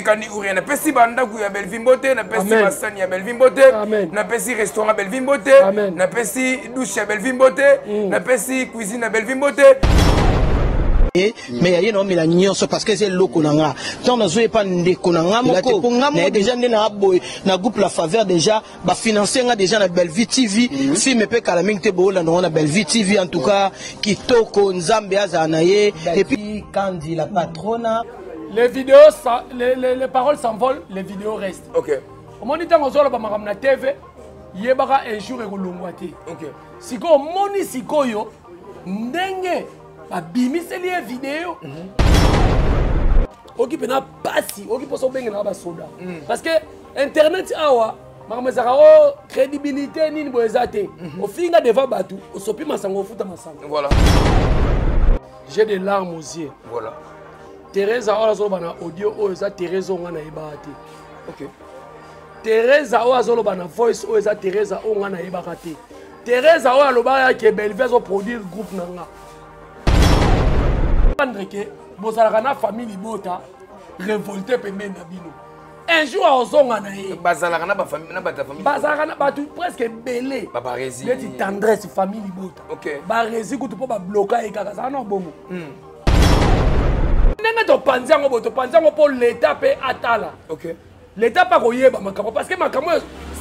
kandi uri na pesi banda ku ya Belleville Mbote na pesi masani ya Belleville Mbote na pesi restaurant Belleville Mbote na pesi douche ya Belleville Mbote na pesi cuisine ya Belleville Mbote. Mais il y a une nyonso parce que c'est loko nanga tant nazo pas ndeko nanga moko na déjà na boy na groupe La Faveur déjà ba financer nga déjà na Belleville TV film pe kala mingte bo la na Belleville TV en tout cas kitoko nzambe azanaye et puis Kandi la patrona. Les vidéos les paroles s'envolent, les vidéos restent. OK. Au moniteur ngozolo ba makamna TV yebaka un jour ekolongwate. OK. Siko moni sikoyo ndenge babimiseli ya vidéo oki pena pasi oki poso benge na ba soda parce que internet awa makamezaka o crédibilité nini boezate ofinga devant batu osopi masango ofuta masango. Voilà. J'ai des larmes aux yeux. Voilà. Teresa ola zo bana audio o eza Teresa ngana ibate. OK. Teresa ola zo bana voice o eza Teresa o ngana ibakate. Teresa ola loba ya ke Belleville zo produire groupe nanga. Que bozalaka famille bota révolté pembeni na bino un jour azonga na ye bazalaka na ba famille na bata famille bazalaka na batu presque belé ba rési leti tendresse famille bota. OK ba rési kutu po ba bloquer e kaka ça non bongo ndenge to panzango boto panzango po l'état pe atala. OK l'état pas koyeba makambo parce que makambo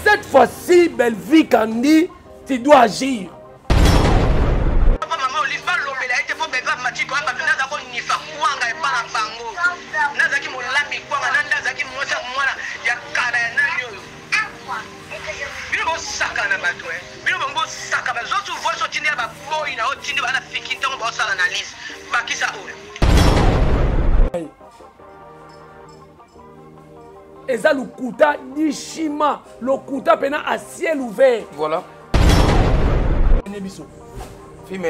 cette fois-ci Belleville Kandi tu dois agir. Eza lukuta nishima lokuta pena à ciel ouvert. Voilà. Nebiso. Film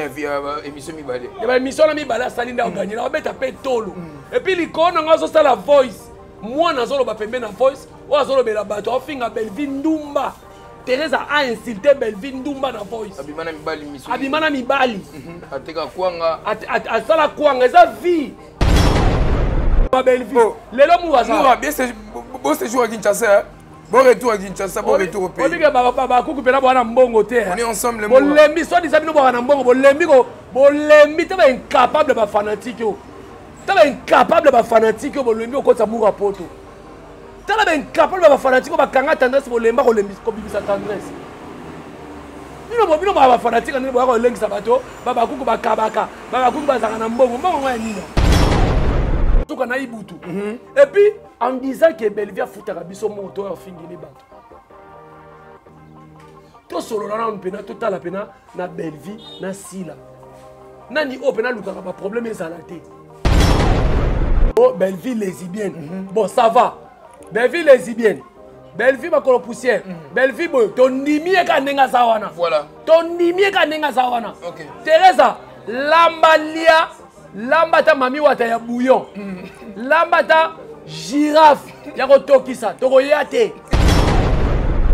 émission mi balé. Il y a émission mi balé salinda o gagner. On beta pe tolo. Et puis l'icône ngazo ça la voice. Moi nazolo ba pembe na voice. O azolo be la bato o finga Belleville Ndumba. Teresa a insulté Belleville Ndumba na voice. Abimana mibali mission. Abimana mibali. Ateka kwanga. Asala kwanga eza vie. Ba Belleville. Lelo muwaza. Nous bien c'est bon séjour à Kinshasa. Bon retour à Kinshasa, bon retour au pays. On dit que baba kuku pena bwana mbongo te. On est ensemble les mots. Bolembi so di sabino bwana mbongo bolembi te ba incapable ba fanatique yo. Te ba incapable ba fanatique yo bolembi ko ta mura poto. Te ba incapable ba fanatique ba kanga tendresse bolemba ko lembi ko bibisa tendresse. Bino ba fanatique ni bo ko lengisa bato baba kuku ba kabaka baba kuku ba zanga na mbongo ya nini. Tout na ibutu. Et puis en disant que Belleville foutera biso moto ya fingili bato. To solo na pena to tala pena na Belleville na sila. Nani o pena lukaka ba problème ezalate. Oh Belleville lesbienne. Bon ça va. Belleville lesbienne. Belleville ba kolo poussière. Belleville boy to ndimi e ka ndenga sawana. Voilà. To ndimi e ka ndenga sawana. OK. Teresa lambalia lambata mami wata ya bouillon. Lambata girafe ya kotokisa tokoya te.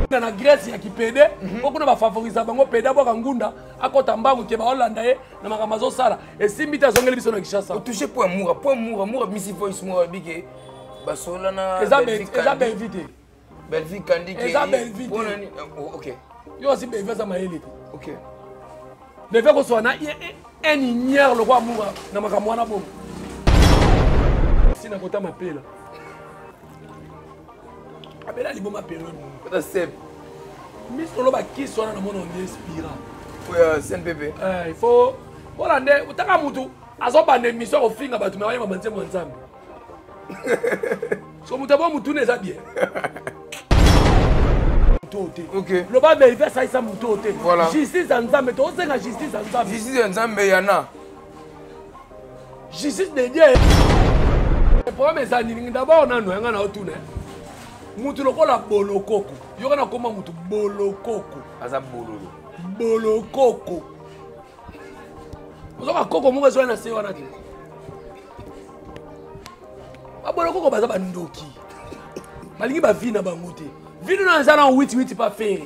Na Grèce ya kipede okuna ba favoriser bango peda boka ngunda akota mbangu ke ba Hollanda ye na makamazo sala esimbi ta zongeli biso na Kinshasa. O toucher point moura misi voice moura bige basola na Belleville Kandi ke Belleville. OK. Yo aussi Belleville za maele te. OK. Belleville ko so na un ignière le roi moura na makamwana bomo. Sina kota mapela. Abela liboma période. Kota sep. Miss Oloba qui soit dans mon inspira. Oui, CNPP. Il faut voilà ndé utaka mutu azoba ne mission au finga batu me wayema manze mwanzambe. So mutabo mutu neza bien. OK. Le bas Belleville ça isa mutu ote. Voilà. Justice nzambe to zenga justice nzambe. Justice nzambe yana. Justice de Dieu. Le problème est ça ni d'abord na noanga na otune. Mutu lokola bolokoko. Yoka na koma mutu bolokoko. Aza bololo. Bolokoko. Ozoka koko munga zo na se wana te. Ba bolokoko baza ba ndoki. Balingi ba vina bango te. Vino na nzana 8 pas faire.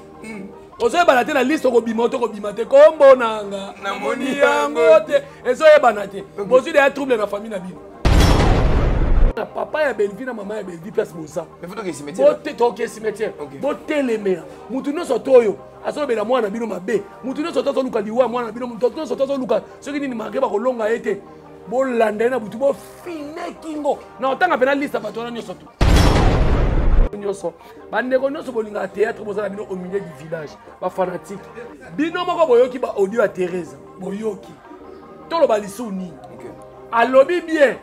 Ozoye balate na liste ko bimate kombo nanga na moni yango te. Ezoye banate. Bozu de trouble na famille na bino. papa ya Belvi na maman ya Belvi place bosa. Mais faut que cimetière. Bote cimetière. Bote lemela. Mutu no sotoyo. Aso bela mwana bino mabe. Mutu no sotozo luka liwa mwana bino mutu no sotozo luka. Soki nini marqué ba kolonga ete. Bo landa na butu bo fine kingo. Na otanga pena liste bato na nyoso tu. Nyoso. Bandeko nyoso bolinga théâtre boza bino au milieu du village. Ba fanatique. Bino moko boyoki ba audio à Thérèse. Boyoki. Tolo ba lisuni. Alobi bien.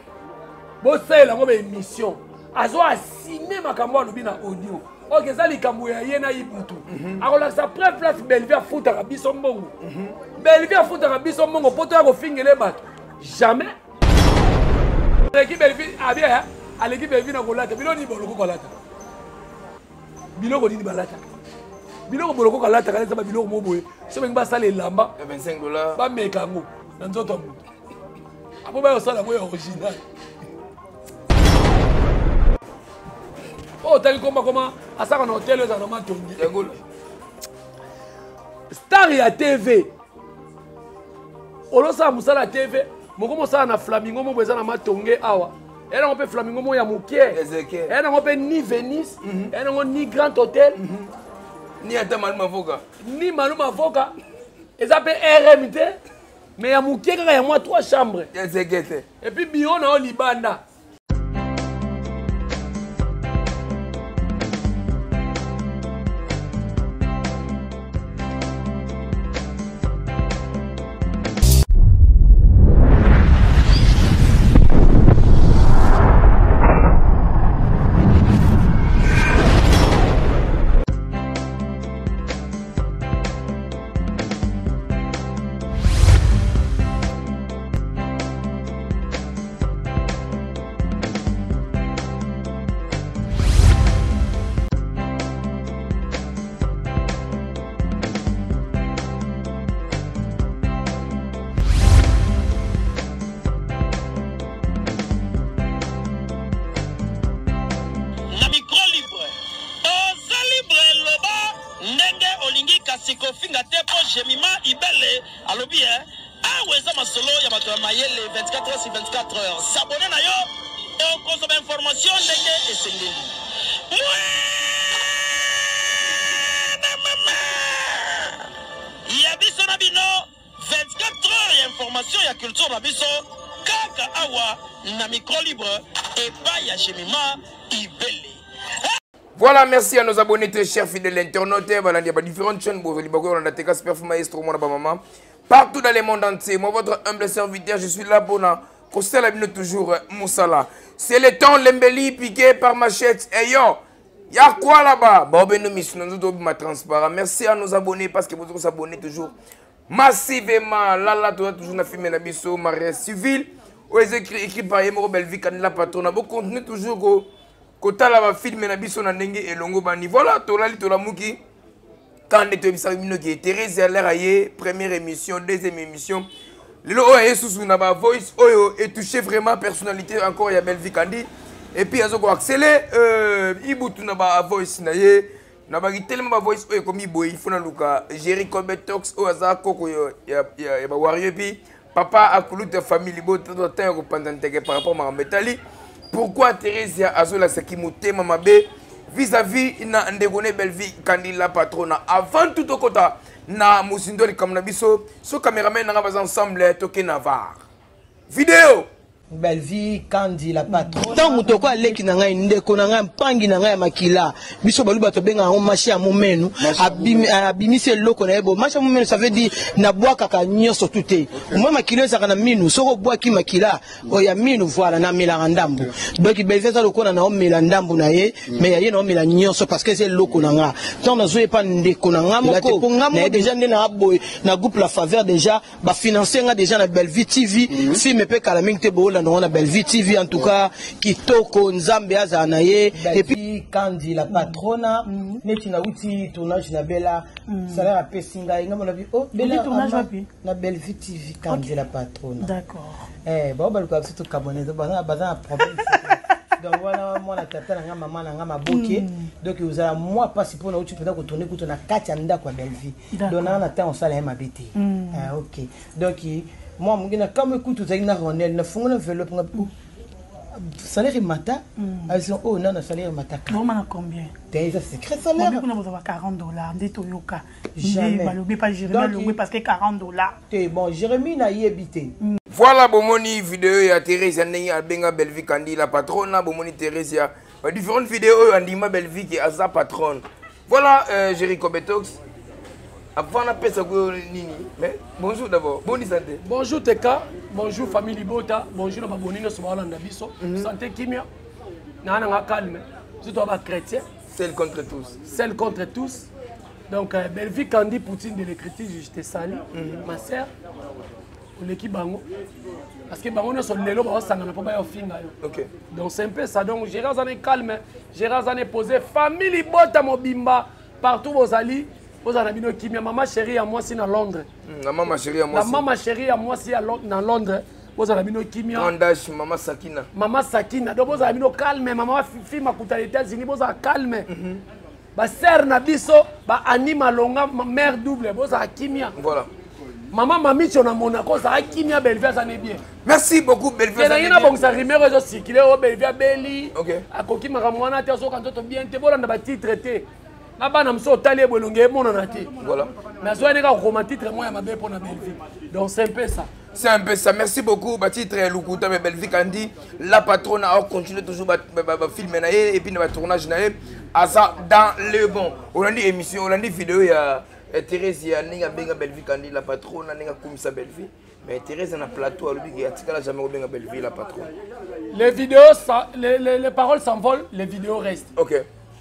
Bo sala ngo be émission. Azo assigner makambo alobi na audio. Ok, ça les kambo ya yena yibutu. Akola sa preuve place Belvi a fouta ka biso mbongo. Belvi a fouta ka biso mbongo poto ya ko fingele bato. Jamais. L'équipe Belvi a bien à l'équipe Belvi na kolata. Biloko ni boloko kolata. Biloko ni balata. Biloko boloko kolata kala sa biloko mo boye. So bengi ba sala elamba. $25. Ba meka ngo na nzoto mutu. Apo ba yo sala mo original. Oh, t'as comment à ça qu'on a hôtel dans ma tongue. Star ya TV. Olo sa musala TV. Mo comme ça na Flamingo mo beza na matonge awa. Et on peut Flamingo mo ya mukie. Et on peut ni Venice, et on ni Grand Hôtel, ni ata Maluma Avoka. Ni Maluma Avoka. Et ça peut RMT. Mais ya mukie kaka ya moi 3 chambres. Et puis bio na Libanda. S'abonner na yo et consommer information ndenge esengeli. Ya biso na bino 24 heures ya information ya culture na biso kaka awa na micro libre et pas ya Jemima Ibele. Voilà, merci à nos abonnés très chers fidèles internautes. Voilà, il y a différentes chaînes pour les bagouilles. On a TK Super Maestro, mon maman. Partout dans le monde entier. Moi, votre humble serviteur, je suis là pour Costa la minute toujours Moussala. C'est le temps l'embelli piqué par Machette. Et yo, y'a quoi là-bas? Bon, ben nous ma transparent. Merci à nos abonnés parce que vous vous abonnez toujours massivement. Là, toujours na filmé na biso mariage civil. Ou écrit par Yemoro Belvi Kanila Patron. Vous continuez toujours Kota la filmé na biso na ndenge elongo bani. Voilà, tolali tolamuki. Quand on est qui est Thérèse Alaire, première émission, deuxième émission. Le Oyo na voice Oyo est touché vraiment personnalité encore ya Belvi Kandi. Et puis azo ko accélé ibutu na ba voice na ye na ba tellement ba voice Oyo comme iboy il faut na luka Jericho Betox o aza koko ya ba warrior puis papa akuluta famille bo temps ko pandanteke par rapport à Metali. Pourquoi Thérèse azo la saki motema mabe vis-à-vis na ndegone Belvi Kandi la patrona avant tout au kota na musindoli comme na biso so cameraman na ba ensemble toke Navarre vidéo Belvi Kandi la patron tant mutoko aleki na ngai ndeko na ngai mpangi na ngai ya makila biso balu bato benga ngo machi ya momenu abimise loko na yebo machi ya momenu ça veut dire na bwaka ka nyoso tuté moi makila ezaka na minu soko bwaki makila o ya minu voilà na mela ndambu donc Belvi ça loko na mela ndambu na ye mais ya ye na mela nyoso parce que c'est loko na nga tant na zoe pas ndeko na nga moko na déjà ndena boy na groupe La Faveur déjà ba financer nga déjà na Belvi TV film pe kala mingte bo on a Belvi TV en tout cas kitoko nzambe azanaye et puis Kandi la patrona neti na uti tournage na bela salaire a pesinga inga mona bi oh bela tournage wapi na Belvi TV Kandi la patrona d'accord bon ba luka surtout cabonné baza problème donc voilà moi la tata na maman na ngama boké donc vous avez moi pas si pour na uti peut ko tourner kuto na kati anda kwa Belvi donc na temps on sala mabité OK donc moi mungina kama kutu zaina ronel na fungo na enveloppe ngapi salaire mata oh non salaire mata normalement combien t'es ça secret salaire on a besoin $40 ndi toyoka jamais balobi pas Jérémy lobi parce que $40 t'es bon Jérémy na yebité voilà bomoni vidéo ya Thérèse ndenge abenga Belvi Kandi la patronne na bomoni Thérèse ya différentes vidéos andima Belvi qui a sa patronne voilà Jericho Betox avant la paix nini mais bonjour d'abord bonne santé bonjour Teka bonjour famille Libota bonjour na babonino so balanda biso santé kimia na nga calme surtout ba chrétien celle contre tous donc Belvi Kandi Poutine de l'écriture je te salue ma sœur l'équipe bango parce que bango ne sont lelo ba sangana po ba yo finga yo OK donc c'est un peu ça donc Gérard Zané calme Gérard Zané posé famille Libota mobimba partout vos alliés. Vous avez dit que maman chérie à moi si à Londres. La maman chérie à moi si. La maman chérie à moi si à Londres. Vous avez dit que Andage maman Sakina. Maman Sakina. Donc vous avez dit calme maman fille makuta les États-Unis vous avez calme. Ba sœur Nabiso ba anima longa mère double vous avez kimia. Voilà. Maman mami tu na Monaco ça a kimia Belvia ça n'est bien. Merci beaucoup Belvia. Il y a bon ça rimer réseau circuler au Belvia Belli. OK. A koki makamwana te so quand to bien te bolanda ba titre te. Voilà. Mais donc c'est un peu ça. C'est un peu ça. Merci beaucoup. Titre Lukuta Belvi Kandi. La patronne a continué toujours à filmer et puis le tournage dans le bon. On a dit émission, on a dit vidéo il y a Thérèse il y a Ninga Benga Belvi Kandi la patronne Ninga Kumisa Belvi. Mais Thérèse on a plateau il y a jamais Benga Belvi la patronne. Les vidéos les paroles s'envolent, les vidéos restent. OK.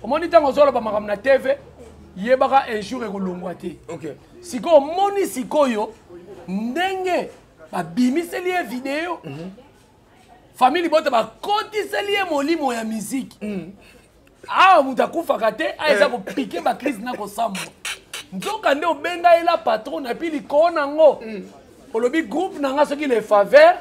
Au moment où on a na TV, il y a un jour et OK. Si on moni sikoyo, ndenge ba bimise lié vidéo. Famille Libota ba kotise lié molimo ya musique. Ah mutakufa kate, aisa ko piquer ba crise na ko sambo. Ndoka nde obenga ela patron et puis likona ngo. Olobi groupe nanga soki les faveurs.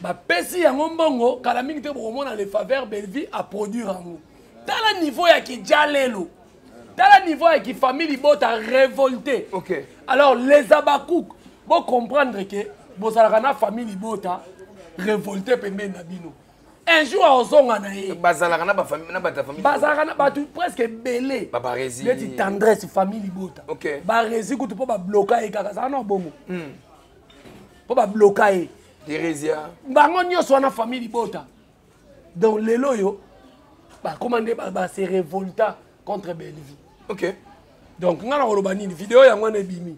Ba pesi ya ngombongo kala mingi te bomona les faveurs Belvi à produire ngo. Dans le niveau qui Jalelo, dans le niveau qui famille Libota révolté. OK. Alors les abakouk, vous comprendre que vous avez une famille Libota révolté pembe nabino. Un jour à Ozonga nae. Bazalakana ba famille na ba ta famille. Bazalakana ba presque belé. Ba rési. Les tendresse famille Libota. OK. Ba rési ko to ba bloquer kaka ça non bongo. Po ba bloquer. Thérésia. Bango nyoso na famille Libota. Donc les loyo comment se révolta contre Belvi. OK. Donc ngana olobani vidéo ya ngwana bimi.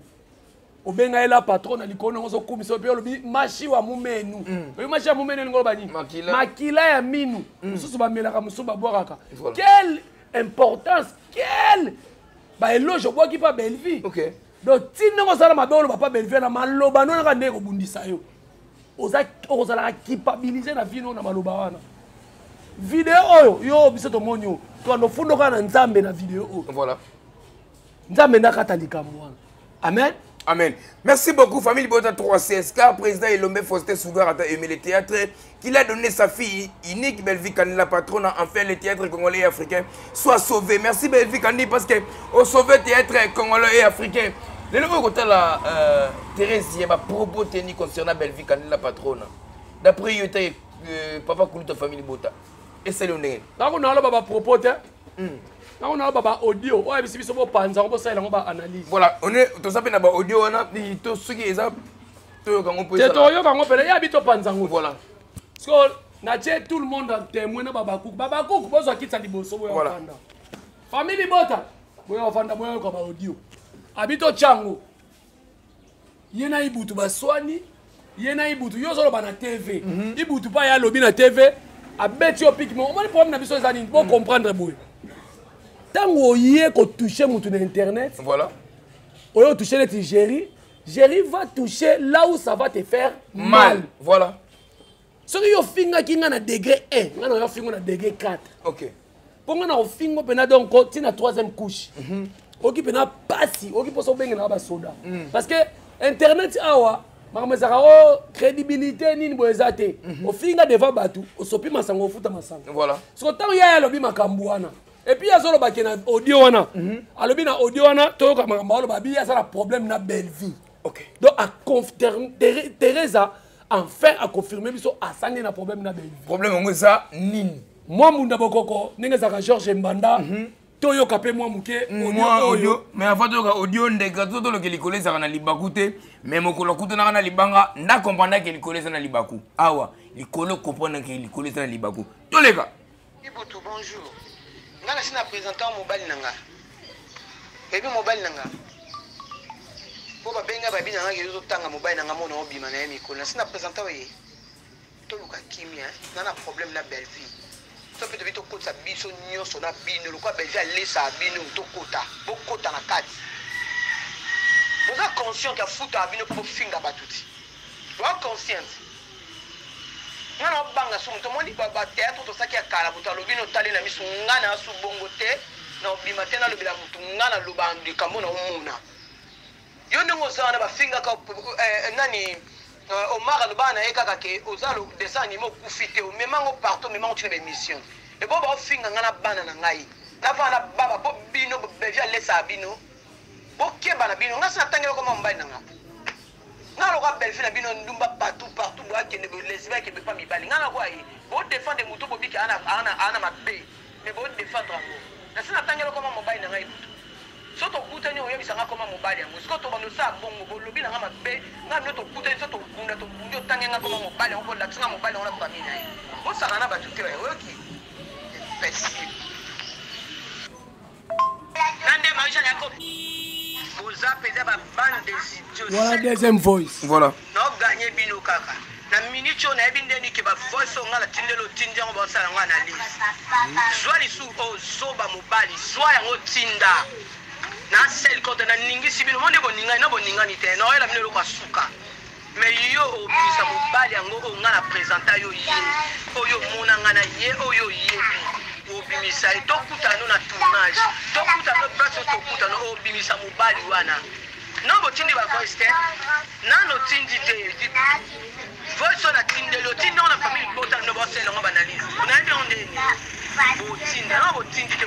Obenga ela patron alikona ngozo kumisa pe olobi machi wa mumenu. Oyo machi wa mumenu ngolobani. Makila ya minu. Mususu ba melaka mususu ba boiraka. Quelle importance, quelle ba eloge bo ki pa Belvi. OK. Donc tinno ngosala mabelo ba pa Belvi na maloba no nga ndeko bundisa yo. Ozala capabiliser na vie no na maloba wana. Vidéo yo biso to monyo to no fundo kana nzambe na vidéo voilà nzambe na katalika mwana amen amen merci beaucoup famille Libota 3CSK président Elombe Faustin Sugar a aimé le théâtre qu'il a donné sa fille unique Belvi Kandi la patronne enfin le théâtre congolais et africain soit sauvé merci Belvi Kandi parce que au sauver théâtre congolais et africain le nouveau côté la Thérèse il y a propos tenus concernant Belvi Kandi la patronne d'après il était papa Kuluta famille Libota. Et c'est le nez. Quand on a le baba propos, quand on a le baba audio, ouais, mais si vous avez un ça on va analyse. Voilà, on est tout ça, on a audio, on a dit tout ce qui est ça. Tout quand on peut. C'est tout, quand on peut, il y a habité au panzango. Voilà. Parce que tout le monde a témoin de Baba Cook. Baba Cook, vous avez quitté sa liboso. Voilà. Famille Libota, vous avez fait un audio. Habite au Tchango. Il y en a ibutu baswani, il y en a ibutu yozolo bana TV. Ibutu pas ya lobby na TV. A bête au pic, mais on va le problème dans les pour comprendre. Tant qu'on y est, qu'on touche Internet, voilà. On va toucher les Géry. Géry va toucher là où ça va te faire mal. Voilà. Si vous avez qui a degré 1, vous avez un degré 4. OK. Pour vous avez un donc la troisième couche. Vous avez un passi, vous avez un soda. Parce que Internet, crédibilité ni boezate au finga devant batu au sopi masango futa masango voilà so tant ya lobi makambuana et puis azolo bakena audio wana alobi na audio wana to ka makambo lo babi ya ça problème na belle vie OK donc à confirmer Teresa enfin a confirmé biso asani na problème na Belvi. Problème on ça nini. Moi munda bokoko ninga za Georges Mbanda toyo kapé moi muke moi audio mais avant de audio ndeka toto lo kelikole za na libaku te mais mokolo kutana na libanga nda comprendre que likole za na libaku awa likolo comprendre que likole za na libaku to leka Ibutu bonjour ngana sina présentant mobile nanga ebi mobile nanga po ba benga ba bina nanga yozo tanga mobile nanga mona obima na yemi ko na sina présentant we to luka kimia nana problème na Belvi to pe de to kota biso nyoso na bino lokwa Belvi alesa bino to kota bo kota na kati vous êtes conscient que futa bino po finga batuti vous êtes conscient ngana banga so mto moni ba théâtre to saki akala buta lobino tali na misu ngana su bongo te na obima tena lobila mutu ngana lobandi kamona umuna yo ndongo sana ba finga ka nani Omar lobana ekaka ke ozalo dessin animé kufite o memango partout memango tu les missions et bon ba finga ngana bana na ngai na bana baba po bino bevia lesa bino bo keba na bino ngasa tangelo ko mamba nanga ngalo ka belfi na bino ndumba partout bo akende bo lesba ke be pa mi bali ngana kwa yi bo défendre muto bo biki ana mabe mais bo défendre ngo na sina tangelo ko mamba nanga yi soto kutani oyo bisanga ko mamba yango soto bano sa bongo bo lobi na mabe ngana to kutani soto kunda to bunjo tangenga ko mamba yango la tsinga mamba yango na famille na yi bo saka na batu te oyo ki pessi nande maisha yako. Vous appelez la bande des idiots. Voilà deuxième voice. Voilà. Non gagner bino kaka. Na minute on a binde ni ke ba voice on ngala tindelo tindia on ba sala ngana analyse. Zwali su o zoba mobali, zwa yango tinda. Na sel ko na ningi sibino monde boninga na boninga ni te. Na oela minelo kwa suka. Mais yo o bisa mobali yango o ngala présenter yo ye. Oyo mona ngana ye oyo ye. Obimisa tokutano na tournage tokutano baso tokutano obimisa mobali wana nombo tindi ba voice te nano tindi te voice na tindelo tindo na famille bota no bosela ngo banalize on a bien ondeni botinda no botindi te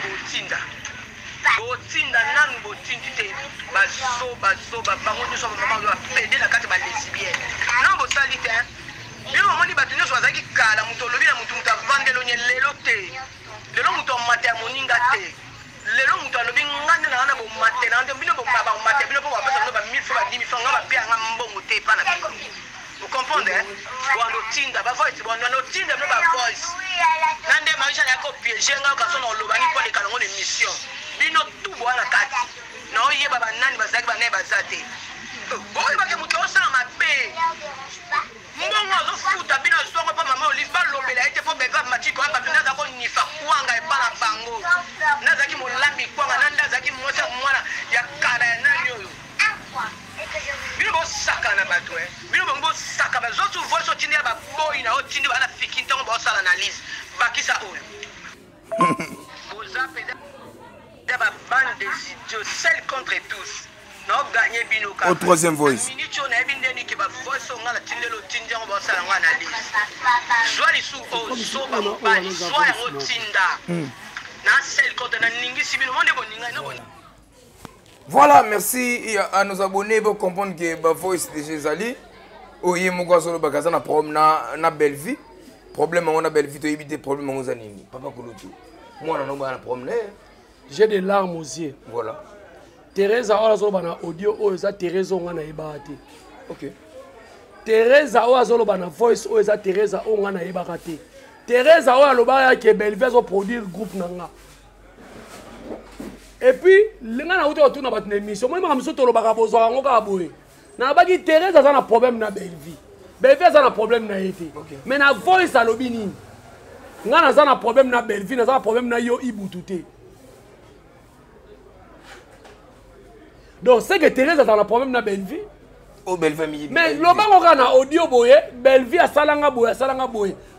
botinda nanu botindi te baso bango nyo so mama yo pede la kati ba lesbienne nombo sali te yo moni batunyo so azaki kala muto lobi na mutu mutavandelo nye lelo te lelo muto mate ya moninga te lelo muto alobi ngande na ngana bo mate na ngande bino bo ba mate bino bo ba pesa no ba 1000 francs 10 000 francs ngaba pe nga mbongo te pa na bino vous comprenez wano tinda ba voice wano tinda no ba voice ngande maisha yako piéger nga ka sono loba ni kwa de kalongo ne mission bino tu bwana kati na oye baba nani bazaki ba ne bazate boy ba ke muto osala mabe mbongo zo futa bino songo pa mama olive ba lobela ete po beva matiko aba bina za ko nifa kuanga e bana bango nazaki molambi kwanga nanda zaki mmoja mwana ya kala ya nani oyo bino bo saka na bato bino bo saka ba zo tu voice o tindi ba boy na o tindi ba na fiki ntango ba sala analyse bakisa oyo boza peda ba bande des idiots seul contre tous. Au troisième voice. Voilà, merci à nos abonnés pour comprendre que la voice de Jézali. Oui, moi je suis na problème na belle vie. Problème on a belle vie, tu éviter problème on a nini. Papa Kouloutou. Moi on a un problème. J'ai des larmes aux yeux. Voilà. Teresa Oazolo bana audio oza Teresa ngana ibate. OK. Teresa Oazolo bana voice oza Teresa ngana ibate. Teresa Oaloba ke Belvi zo produire groupe nanga. Et puis ngana uto tuna bat na émission moi ma mso to lobaka bozo ngoka boye. Na baki Teresa za na problème na Belvi. Belvi za na problème na été. Mais na voice alobi nini? Ngana za na problème na Belvi na za na problème na yo ibutute. Donc c'est que Thérèse a un problème na Belvi. Oh Belvi. Mais le bango kana audio boye, Belvi a salanga boye.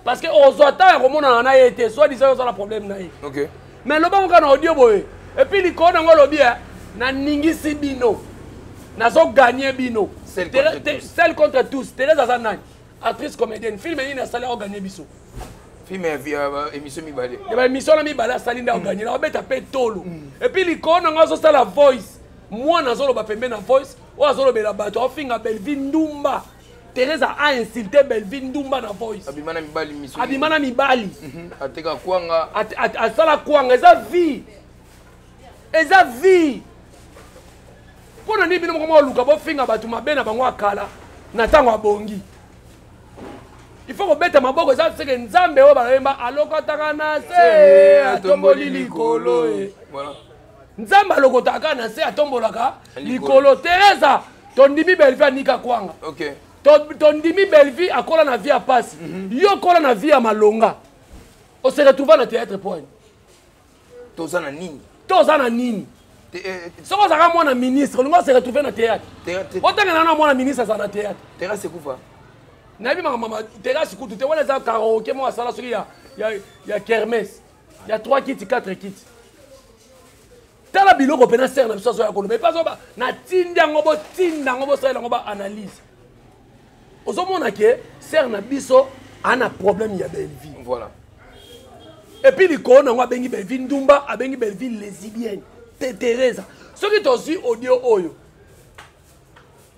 Parce que aux autres comment on a été soit disant ça un problème na. OK. Mais le bango kana audio boye. Et puis il connaît ngo lobi na ningisi bino. Na zo gagner bino. Celle contre tous. Thérèse a nani. Actrice comédienne, film ni na sala o gagner biso. Film émission mibale. Et ba émission na mibale salinda o gagner. Na beta pe tolo. Et puis il connaît ngo zo sala voice. Moi nazolo ba pembe na voice o azolo bela bato ofinga Belvi ndumba Teresa a insulté Belleville Ndumba na voice. Abimana mibali misu. Abimana mibali. Ateka kwanga. Asala kwanga eza vie. Eza vie. Pona ni bino mo luka bo finga batu mabena bango akala na tango abongi. Il faut que maboko eza seke nzambe o balemba alokotaka na se atomboli likolo. Voilà. Nzambe alokotaka na se atombolaka likolo. Teresa tondimi Belleville nika kwanga. OK. Tondimi Belleville akola na vie à passe. Yo kola na vie à malonga. On se retrouve na théâtre point. Tozana nini? Tozana nini? Si on a un ministre, on va se retrouver dans le théâtre. Autant que nous un ministre dans le théâtre. Terrasse, c'est quoi? Nabi maman, terrasse, écoute, tu vois les karaoké, moi, ça, il y a kermesse. Il y a 3 kits, 4 kits. T'as la bilo qu'on peut faire dans le sens où mais pas ça. Na tinda ngobo ça ngoba analyse. Ozomo na ke ser na biso ana problème il y a Belleville. Voilà. Et puis les cons on a bengi Belleville Ndumba, a bengi Belleville lesbienne. Teresa. Ce qui t'ont dit audio oyo.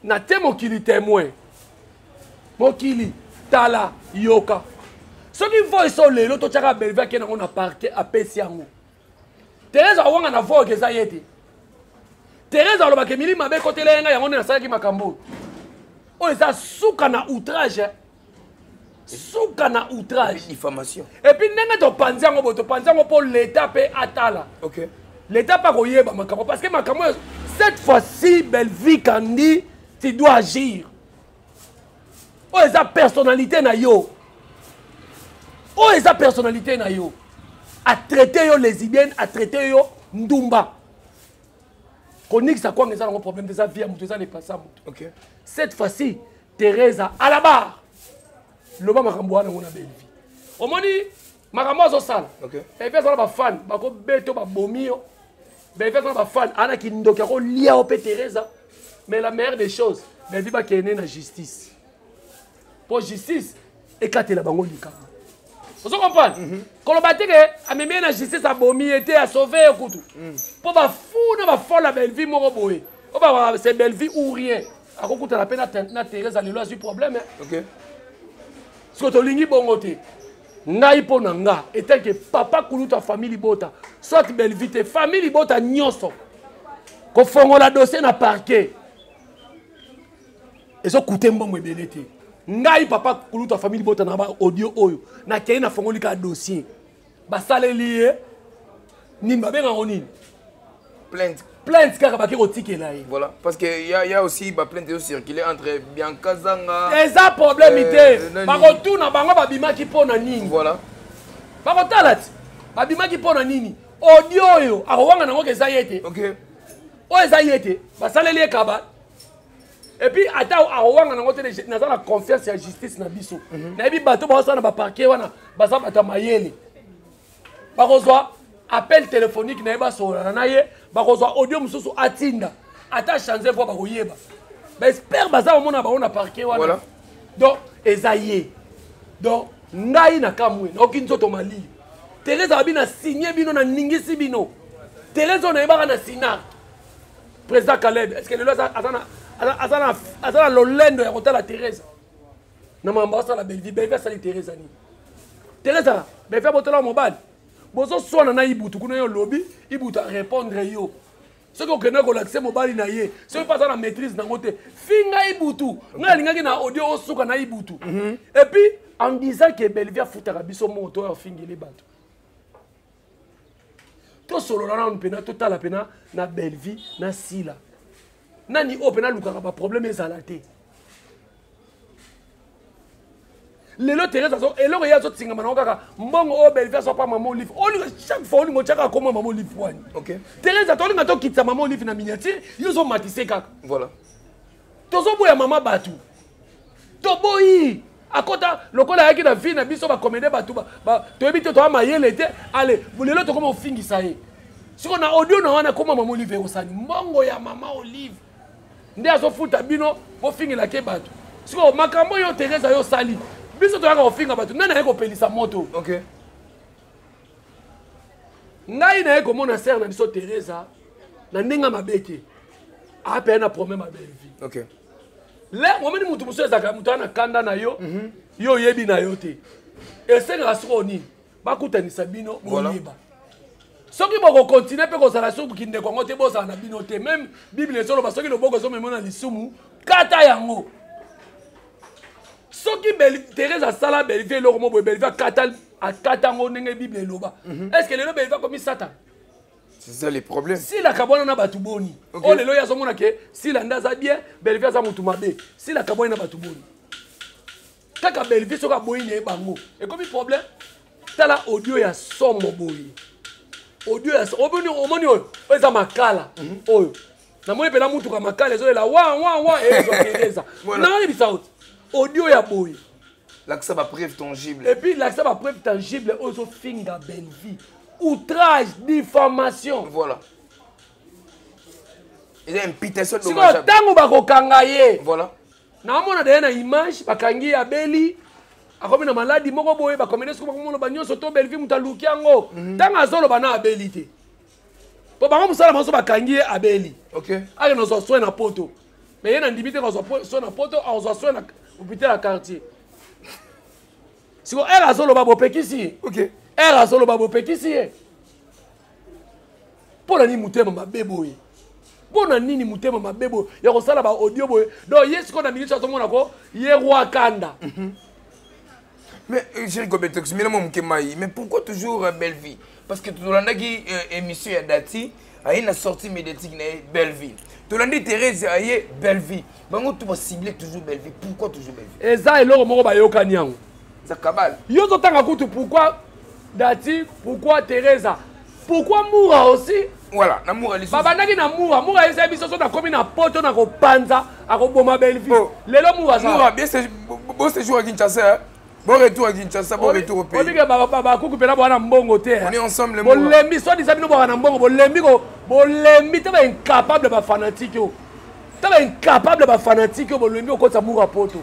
Na te mokili témoin. Mokili tala yoka. Ce qui voit so lelo to tchaka Belleville ke na on a parqué à Pesiango. Teresa wanga na voix que ça yete. Teresa lo bakemili mabe côté lenga yango na sala ki makambo. O eza souka na outrage. Souka na outrage. Diffamation. Et puis nenga to panzango pour l'état pe atala. OK. L'état pas koyeba makambo parce que makambo cette fois-ci Belleville Kandi tu dois agir. O eza personnalité na yo. O eza personnalité na yo. A traiter yo lesbienne, a traiter yo Ndumba. Konix ça quoi un problème des avions, tout ça n'est pas ça. OK. Cette fois-ci Teresa à la barre. Loba makambo na ngona Belleville. Omoni makambo zo sala. OK. Et puis ça ba fan, ba ko beto ba bomio. Belleville ça ba fan, ana ki ndoka ko lia op Teresa. Mais la meilleure des choses, Belleville ba kene na justice. Pour justice, éclater la bango lika. Vous comprenez? Quand on battait que même la justice a bomi était à sauver kutu. Pour ba fou na ba folle la Belleville mo boye. O ba c'est Belleville ou rien. A ko kuta la peine na Teresa lelo a eu problème. OK. Ce que tu lingi bongote. Ngai pona nga etant que papa kuluta famille bota. Soit Belleville famille bota nyonso. Ko fongola dossier na parquet. Et so kuté mbongo ebelete. Ngai papa kuluta famille bota na ba audio oyo. Na kei na fongoli ka dossier. Ba saleli ni ba benga onini. Plainte kaka ba ki rotike là. Voilà, parce que y a aussi ba plainte de circuler entre Bianca Zanga. Eza problème ité. Ba retourna bango ba bima ki pona nini. Voilà. Ba kotalati. Ba bima ki pona nini. Audio oyo akowanga nango keza yete. OK. O eza yete. Ba saleli kaba. Et puis ata akowanga nango te na za la confiance ya justice na biso. Na bi bato ba sana ba parquet wana ba sa bata mayele. Ba kozwa appel téléphonique na yeba so na ye ba kozwa audio mususu atinda ata changer voix ba koyeba ba espère baza omona ba ona parquet wana. Voilà. Donc ezaye. Donc ngai na kamwe na okinzo mali. Teresa bina signé bino na ningisi bino. Teresa na yeba na sinar. Président Caleb, est-ce que le azana lolendo ya kotala Teresa. Na mambasa la Belleville sali Teresa ni. Teresa, Belleville botela mobile. Bozo swana na ibutu kuna yo lobby, ibutu répondre yo. Ce que connaît ko l'accès mobile na ye, ce pas ça la maîtrise na ngote. Finga ibutu, nga lingaki na audio osuka na ibutu. Et puis en disant que Belleville futaka biso moto ya fingeli bato. To solo na on pena total pena na Belleville na Sila. Nani opena lukaka ba problème ezalate. Lelo Teresa so eloko ya zo tsinga mana okaka mbongo o Belleville so pa maman olive. Chaque fois oli mo chaka koma maman olive wani. OK. Teresa to linga to kitsa maman olive na miniature, yo zo matise kaka. Voilà. To zo boya maman batu. To boyi akota lokola yaki na vie na biso ba comédie batu ba to ebite to amayele te. Allez, lelo to koma ofingisa ye. Siko na audio na wana koma maman olive osani. Mbongo ya maman olive. Nde azo futa bino bo fingila ke batu. Siko makambo yo Teresa yo sali. Biso to yaka ofinga batu nana yeko pelisa moto. OK. Ngai na yeko mona sœur na biso Teresa na ndinga mabeke. A pe na problème à Belleville. OK. Là, moi même mutu muso ezaka mutu ana kanda na yo, yo yebi na yo te. Et c'est grâce au ni, ba kutanisa bino boyeba. Soki boko continuer pe ko sala so ki ndeko ngote bo sa na bino te, même Bible solo ba soki lo boko so memona lisumu, kata yango. Soki Teresa sala Belvie lo mo Belvie kata akata ngo ndenge Bible loba. Est-ce que le Belvie comme Satan? C'est ça les problèmes. Si la kabona na batu boni. Oh lelo ya somona ke si la ndaza bien, Belvie za mutu mabe. Si la kabona na batu boni. Kaka Belvie soka boyi ne bango. Et comme problème, tala audio ya somo boyi. Audio ya omoni oyo, eza makala. Oyo. Na moni pela mutu ka makala ezo la wa ezo Teresa. Na ni bisaut. Audio ya boyi. L'accès à preuve tangible. Et puis l'accès à preuve tangible aux finga Belvie. Outrage, diffamation. Voilà. Il y a une imputation de dommageable. Si vous avez kangaye. Voilà. Na mona na image bakangi ya Beli. Akomi na maladi moko boye ba komene siko mona ba nyonso to Belvie mutaluki yango. Tanga zolo bana abilité. Po ba musala maso bakangi Abeli. OK. Ale no so soin na poto. Mais yena ndimite ko so soin na poto, on so soin na hôpital à quartier. Siko era zolo ba bopekisi. OK. Era solo babo pekisi ye. Pona ni mutema mabebo ye. Pona nini mutema mabebo ya kosala ba audio boye. Donc yes ko na ministre to mona ko ye Rwanda. Mais j'ai Gobetox mais pourquoi toujours Belvie? Parce que tout le monde qui émission ya dati a une sortie médiatique na Belvie. Tout le monde Thérèse a ye Belvie. Bango tu vas cibler toujours Belvie. Pourquoi toujours Belvie? Eza eloko moko ba yokani yango. Ça cabale. Yo to tanga kutu pourquoi Dati, pourquoi Teresa? Pourquoi Moura aussi? Voilà, na Moura les. Baba naki na Moura, Moura esa biso so na komi na poto na ko panza, ako boma Belvie. Lelo Moura ça. Moura bien c'est bon séjour à Kinshasa. Bon retour à Kinshasa, bon retour au pays. On dit que baba kuku pena bwana mbongo te. On est ensemble les Moura. Bolembi so disa bino bwana mbongo, bolembi te ba incapable ba fanatique yo. Te ba incapable ba fanatique yo bolembi ko ta Moura poto.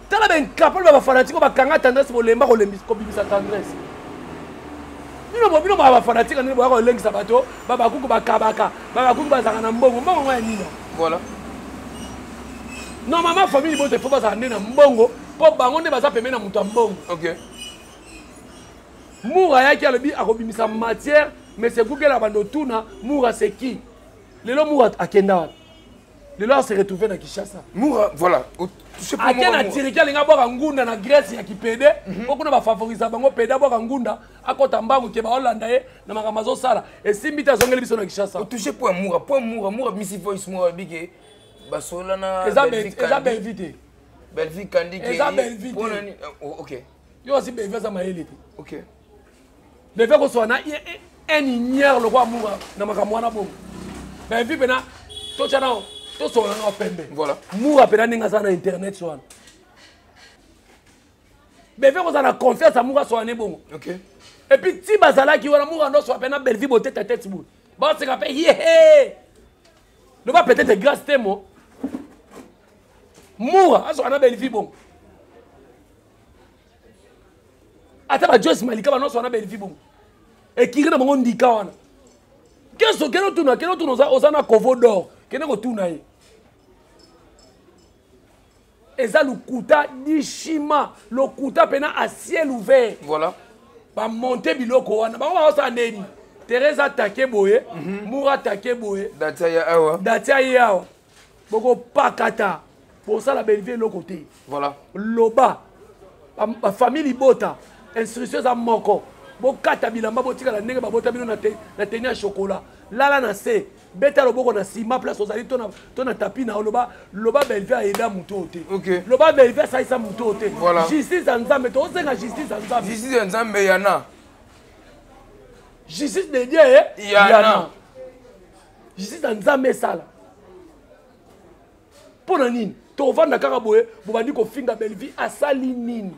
Te ba incapable ba fanatique ba kanga tendresse bolemba ko lembi ko bibisa tendresse. Bino ba fanatique ni ba ko lengisa bato baba kuku bakabaka baba kuku bazanga na mbongo ngwa nini. Voilà. Non maman famille bote faut bazanga na mbongo po bango ne baza pemena mutu mbongo. OK. Moura yaki alobi akobimisa matière mais c'est kuke la bando tuna Moura c'est qui? Lelo Moura akenda wa. Lelo se retrouver na Kinshasa. Moura voilà. Je sais pas moi. Akena tirika linga boka ngunda na Grèce ya kipede. Poko na ba favoriser bango peda boka ngunda akota mbangu ke ba Hollande ye na makamazo sala. Et simbita zongeli biso na Kinshasa. O toucher pour Moura misi voice Moura bige basola na Belvie. Belvie kandi ke. OK. Yo aussi Belvie za maelite. OK. Belvie ko so na un ignière le roi Moura na makamwana bongo. Belvie pena to chana to so na pembe. Voilà. Moura pena ninga za na internet so. Belvie ko za na confiance à Moura so na bongo. OK. Et puis ti bazala ki wana Moura ndo so pena Belvie bote tête bout. Ba se ka pe yé. Le ba peut-être grâce temo. Moura aso na Belvie bon. Ata ba Joyce Malika ba no so na Belvie bon. Et qui na bango ndika wana. Keso keno tuna ozana kovo d'or. Kene ko tuna ye. Eza lukuta dishima, lokuta pena à ciel ouvert. Voilà. Ba monter biloko wana. Ba wa sa neni. Teresa Takeboye, Moura Takeboye. Datia yawa. Boko pakata. Pour ça la Belvie l'autre côté. Voilà. Loba. La famille Libota. Instructions à moko. Bokata bilamba botika la ndenge babota bino na tenir à chocolat. Là na se. Beta loboko na sima place ozali tona tapi na loba Belvie a aida mutote. OK. Loba Belvie ça isa mutote. Voilà. Justice en Nzambe to senga justice en Nzambe. Justice en Nzambe yana. Justice de Dieu yana. Justice en Nzambe sala. Pona nini? To vanda kaka boye bobandi ko finga Belvie asali nini?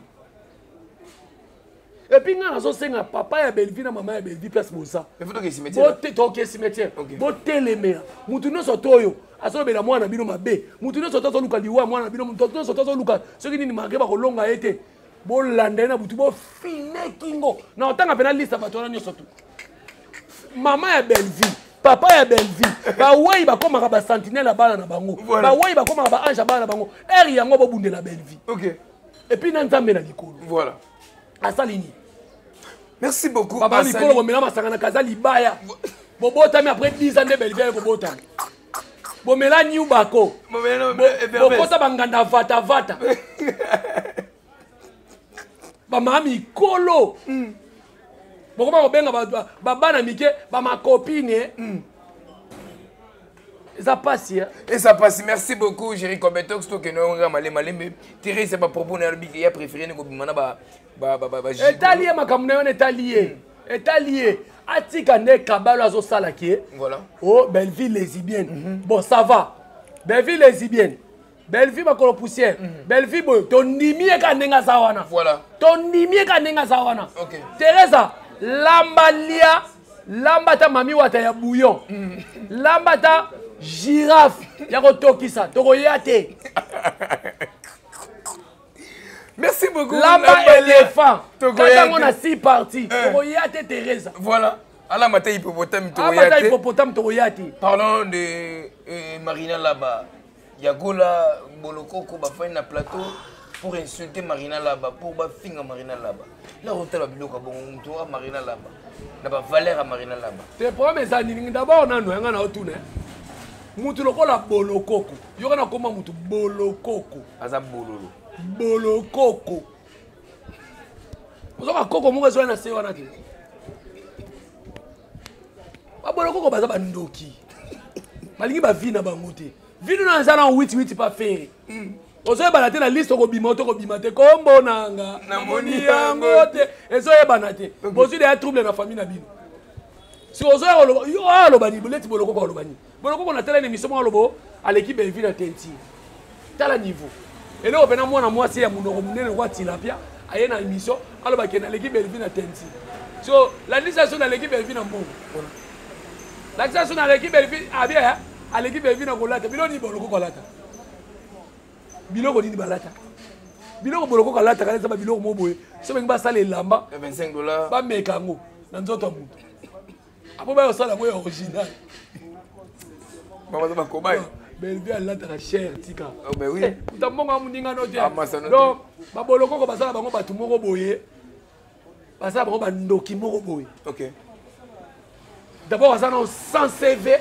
Et puis nga nazo senga papa ya Belvie na mama ya Belvie place bosa. Mais faut que cimetière. Bote toke cimetière. Bote lemera. Mutu no sotoyo. Aso bela mwana bino mabe. Mutu no sotozo luka liwa mwana bino mutu no sotozo luka. Soki nini mageba ko longa ete. Bo landa na butu bo fine kingo. Na otanga pena liste bato na nyoso tu. Mama ya Belvie papa ya Belleville ba wei ba komaka ba sentinelle bana na bango ba wei ba komaka ba ange bana na bango eri yango bo bundela Belleville. OK. Et puis na nzambe na likolo. Voilà. Asalini. Merci beaucoup. Papa likolo bo mela masanga na kaza libaya. Bo botami après 10 ans de Belleville bo botami. Bo mela niu bako. Bo kota banganda vata vata. Ba mami kolo. Bo koma ko benga ba bana mike ba ma copine. Ça passe. Et ça passe. Merci beaucoup, Jerry Kobetok. C'est que nous avons malé. Thierry, c'est pas propos. Nous avons préféré nous bimana ba. Italien makamune italien. Italien. Atika ne kabalo azo salaki. Voilà. Oh, Belleville lesbienne. Bon, ça va. Belleville lesbienne. Belleville makolo poussière. Belleville boy. Ton nimie ka nenga sawana. Voilà. Ton nimie ka nenga sawana. OK. Teresa, lambalia, lambata mami wata ya bouillon. Lambata girafe. Yako tokisa. Toko yate. Merci beaucoup. Lamba éléphant. Quand on a 6 parties. Toko yate Teresa. Voilà. Ala mata hippopotame to yate. Ala hippopotame to yate. Parlons de Marina là-bas. Yagola Bolokoko ba fait na plateau pour insulter Marina là-bas, pour ba finga Marina là-bas. Là on t'a biloka bon to Marina là-bas. Na ba valeur à Marina là-bas. Te promets ça ni d'abord na no nga na otune. Mutu lokola Bolokoko. Yo kana koma mutu Bolokoko. Aza bololo. Bolokoko. Ozoka koko munga zo na se wana ke. Ba Bolokoko baza ba ndoki. Malingi ba vina bango te. Vino na nzana 8 pas faire. Ozoye banate na liste ko bimoto ko bimate kombo nanga. Na moni yango te. Ezoye banate. Bozu de trouble na famille na bino. Si ozoye oloba yo aloba ni boleti Bolokoko aloba ni. Bolokoko na tele émission mo alobo à l'équipe Belleville na tenti. Tala niveau. Et là opena mwana mwasi ya munoko munene kwa tilapia aye na émission aloba ke na l'équipe Belleville na tenti. So l'administration na l'équipe Belleville na mbongo. L'administration na l'équipe Belleville a bien à l'équipe Belleville na kolata biloni Bolokoko kolata. Biloko ni balata. Biloko Bolokoko kolata kana za biloko mo boye. So bengi ba sala elamba $25 ba mekango na nzoto mutu. Apo ba yo sala mo original. Mama ba kobai. Belleville alata ka cher tika. Oh ben oui. Utabonga muninga no te. Amasana. Donc ba Bolokoko basala bango batu moko boye. Basala bango ba ndoki moko boye. OK. D'abord basala sans CV.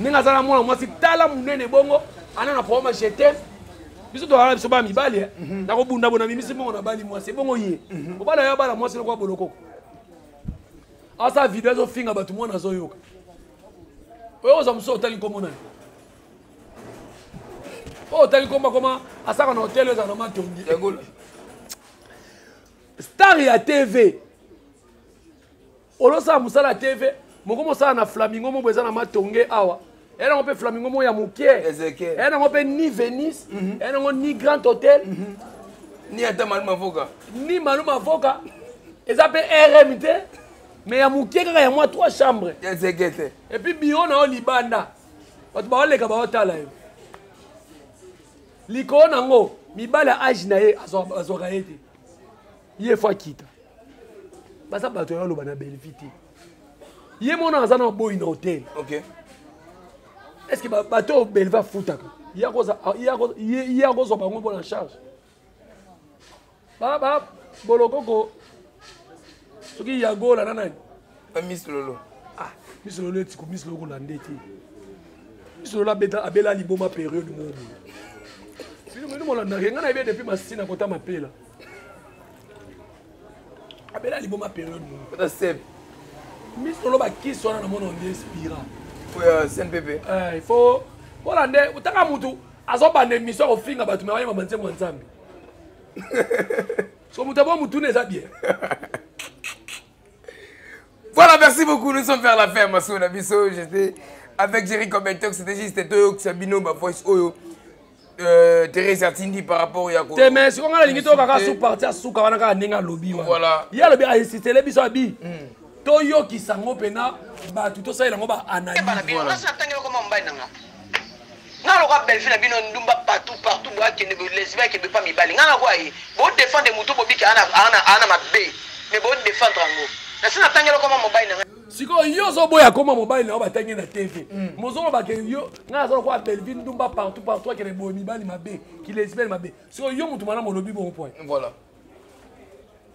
Ninga zala mwana mwasi tala munene bongo ana na problème jeter. Biso to ala biso ba mibali na ko bunda bona mimisi bongo na bali mwasi bongo ye. Obala ya bala mwasi kwa Bolokoko. Asa video zo finga batu mwana zo yoka. Oyo za mso otali komo nani. Oh tali koma asaka na hotel za na matongi. Yagola. Star ya TV. Olosa musala TV. Moko mosala na Flamingo mo beza na matonge awa. Ena ngope Flamingo mo ya mukie. Ezekiel. Ena ngope ni Venice, ena ngo ni Grand Hotel, Ni ata Maluma Voka. ni Maluma Voka. Eza pe RMT. Mais ya mukie kaka ya moi 3 chambres. Ezekiel. Et puis bio na libanda. Watu ba oleka ba otala yo. Liko nango mibala age na ye azoka ete. Ye fa kita. Basa bato ya loba na Belleville. Ye mona azana boy na hotel. OK. Est-ce que bateau Belleville futaka? Il y a quoi bango pour la charge. Ba Bolokoko. Soki yago la nana. Miss Lolo. Ah, Miss Lolo ti ko Miss Lolo la ndeti. Miss Lolo beta abela liboma période mo. Bino mo la ndanga na depuis masina kota mapela. Abela liboma période mo. Pata sep. Miss Lolo ba ki sona na mono inspira. Ouais, CNPP. Il faut voilà ndé utaka mutu azoba na émission ko finga batu mawa mamanze mo nzambi. So mutabo mutu neza bien. Voilà, merci beaucoup. Nous sommes vers la fin, Massouna Bisso. J'étais avec Jerry Kobetok. C'était juste Toyo Sabino, ma voice Oyo. Thérèse Atindi par rapport à Yako. Mais si on a l'invité au Kaka sous parti à sous Kawanaka Nenga Lobby. Voilà. Il y a le bien assisté les bisous abi. Toyo qui s'en pena, bah tout ça il a ngoba analyse. Voilà. Ngalo kwa Belleville na bino ndumba partout boa ke ne lesbien ke be pas mibali ngala kwa yi bo défendre mutu bo biki ana mabe mais bo défendre ngo na sina tangelo koma mobile na siko yo zo boya koma mobile na batangi na TV. Mozo ba ke yo nga zo kwa Belvin Dumba partout que les boy mibali mabe, qui les espère mabe. So yo mutu mana molobi bon point. Voilà.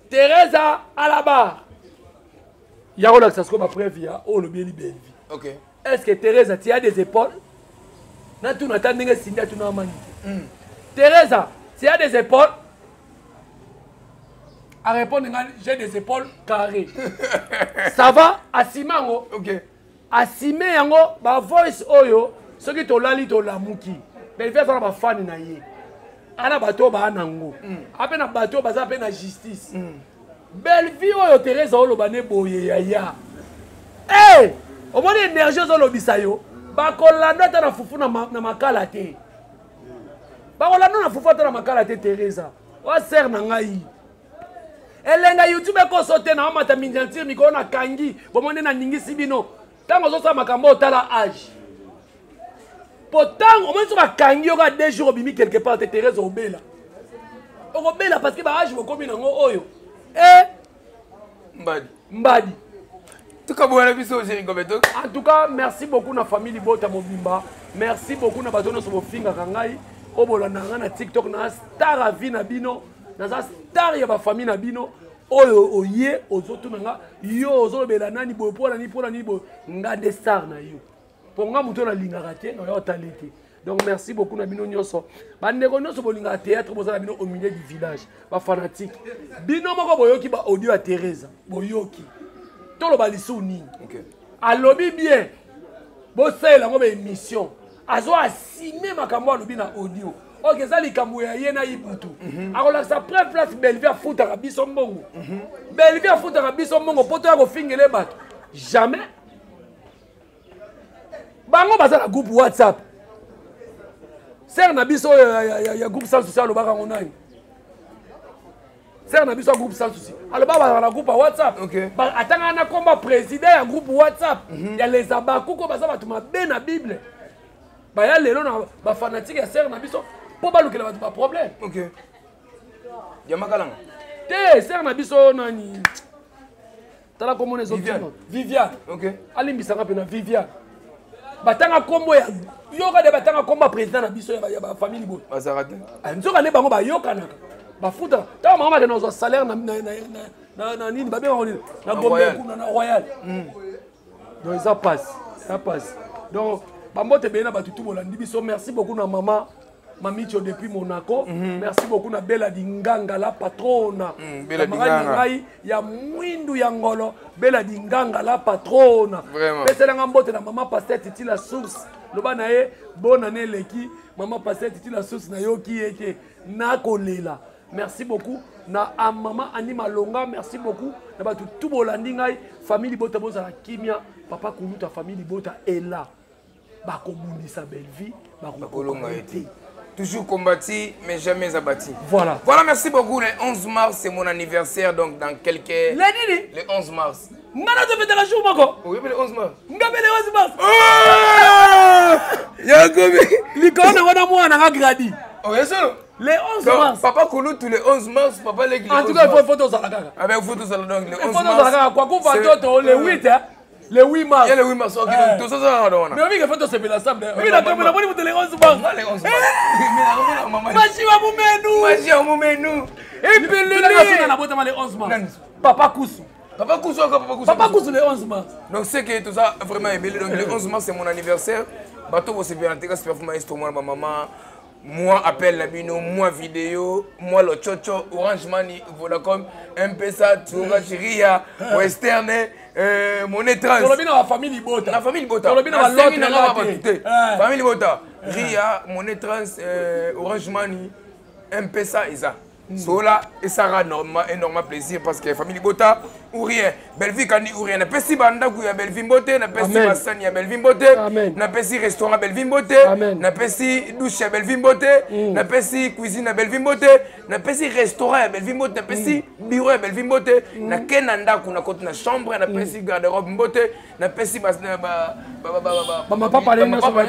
Teresa à la barre. Ya relax ça ce qu'on a prévu ya oh le bien Belvi. OK. Est-ce que Teresa tu as des épaules? Na tu n'attends pas Cindy tu n'as mani. Teresa, tu as des épaules? À répondre, j'ai des épaules carrées. Ça va? Asimango. OK. Asime yango, ba voice oyo, ce qui to lali to la muki. Mais il fait ça ba fan na ye. Ana bato ba nango. Apena bato ba za pena justice. Belle vie oyo Teresa olo bane boye yaya. Eh! Au moins l'énergie zo lo bisayo. Ba kolanda ta na fufu na makala te. Ba kolanda na fufu ta na makala te Teresa. Wa ser na ngai. Elenga YouTube ko sote na mata minjantir mikolo na kangi bomone na ningisi bino tango zo sa makambo tala âge pourtant au moins so ba kangi yo ka 2 jours bimi quelque part te Teresa obela parce que ba âge bo komi nango oyo mbadi Tuka bwana biso Jerry Gobeto. En tout cas merci beaucoup na famille Bota Mobimba, merci beaucoup na bato no so bofinga kangai obolanda nga na TikTok na star a vie na bino. Dans un star ya ba famille na bino oyo oye ozoto nga yo ozobela nani boy pour nani boy nga des stars na yo pour nga muto na lingaka te na yo talente. Donc merci beaucoup na bino nyoso bandeko nyoso bolinga théâtre bozala bino au milieu du village ba fanatique bino moko boyoki ba audio ya Teresa boyoki tolo balisu nini. OK. Alobi bien bosela ngo ba émission azo asime makambo alobi na audio. Ok, ça les Kamouya yena ibutu. Alors là, ça prend place Belvi à foutre à biso mbongo. Belvi à foutre à biso mbongo, poto ya ko fingele bato. Jamais. Bango baza na groupe WhatsApp. Ser na biso ya groupe sans souci alo baka ngonani. Ser na biso groupe sans souci. Alo baba na groupe WhatsApp. OK. Ba atanga na komba président ya groupe WhatsApp. Ya les abaku ko baza bato mabe na Bible. Ba ya lelo na ba fanatique ya ser na biso. Pour pas le pas problème. OK. Yamakalanga. Te ser na biso nani. Tala comme on est Viviane. OK. Alimbisa nga pena Viviane. Batanga kombo ya yoka de batanga komba président na biso ya ba famille bo. Bazarate. Nzoka ne bango ba yoka na. Ba futa. Ta mama de nos salaire na nini ba bien na Gombe na Royal. Donc ça passe. Donc ba mbote bena ba tutu bolandi biso merci beaucoup na maman. Mamicho depuis Monaco. Merci beaucoup na Bella Dinganga la patrona. Bella Dinganga. Ya mwindu ya ngolo. Bella Dinganga la patrona. Vraiment. Pese la mbote na maman Pasteur Titi la source. Loba na ye bonne année leki. Maman Pasteur Titi la source na yoki eke na kolela. Merci beaucoup na maman Anima Longa. Merci beaucoup na ba tout bolandi ngai famille Bota boza la kimia. Papa Kuluta famille Bota est là. Ba ko bundisa belle vie. Ba ko été. Toujours combattu, mais jamais abattu. Voilà. Voilà, merci beaucoup. Le 11 mars, c'est mon anniversaire, donc dans quelques... Le 11 mars. Ngana te fête la jour, Mako. Oui, mais le 11 mars. Ngabé le 11 mars. Oh Yagobi. L'icône, on a moi, on a gradi. Oh, bien sûr. Le 11 mars. Papa Koulou, tous les 11 mars, papa les... En tout cas, il faut photo sur la caca. Avec photo sur la donc, le 11 mars. Photo sur la caca, quoi qu'on fasse, le 8, hein. Le 8 mars. Il y a le 8 mars, ok, donc tout ça, ça va. Mais oui, il faut que se fait la sable. Oui, d'accord, mais la bonne pour les 11 mars. Les 11 mars. Machi va vous mener. Machi va vous mener. Et puis le 11 mars. Papa Koussou. Papa Koussou, Papa Koussou le 11 mars. Donc c'est que tout ça vraiment est belé. Donc le 11 mars c'est mon anniversaire. Bateau vous bien en tout cas super maestro moi ma maman. Moi appelle la bino, moi vidéo, moi le chocho, Orange Money, Vodacom, M-Pesa, Touga Chiria, Western, Monnaie Trans. La famille Bota. La famille Bota. Famille Bota. Ria, Monnaie Trans, Orange Money, M-Pesa et ça. Cela, et ça aura énormément plaisir parce que la famille Bota, ou rien. Belleville, quand dit ou rien. N'a pas si banda où il y a Belleville Boté, n'a pas si Massani à Belleville Boté, n'a pas si restaurant à Belleville Boté, n'a pas si douche à Belleville Boté, n'a pas si cuisine à Belleville Boté, n'a pas si restaurant à Belleville Boté, n'a pas si bureau à Belleville Boté, n'a qu'un anda qu'on a côté na chambre, n'a pas si garde-robe Boté, n'a pas si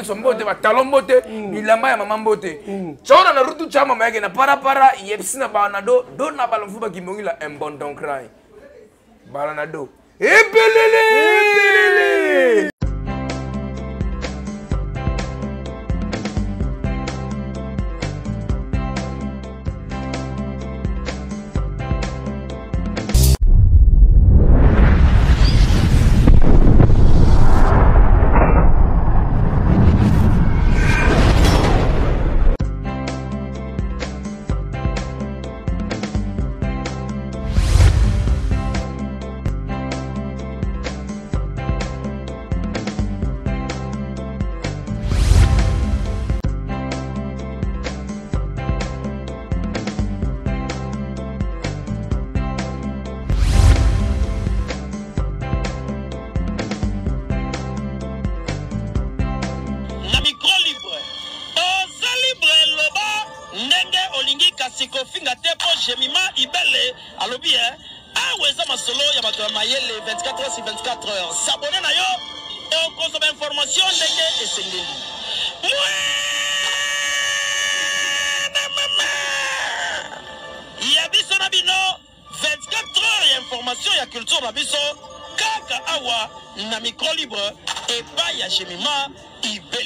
son Boté, talon Boté, ni la main à maman Boté. Chona na rutu chama maïga na para yepsi na banado, don na balon fuba qui mongi la un bon don cry. Balanado. Epelele! Kofinga tepo Jemima Ibele alobi aweza masolo ya bato mayele 24 heures sur 24 heures. S'abonner na yo et consommer information ndenge esengeli. Ya biso na bino 24 heures ya information ya culture na biso kaka awa na micro libre et pas ya Jemima Ibele.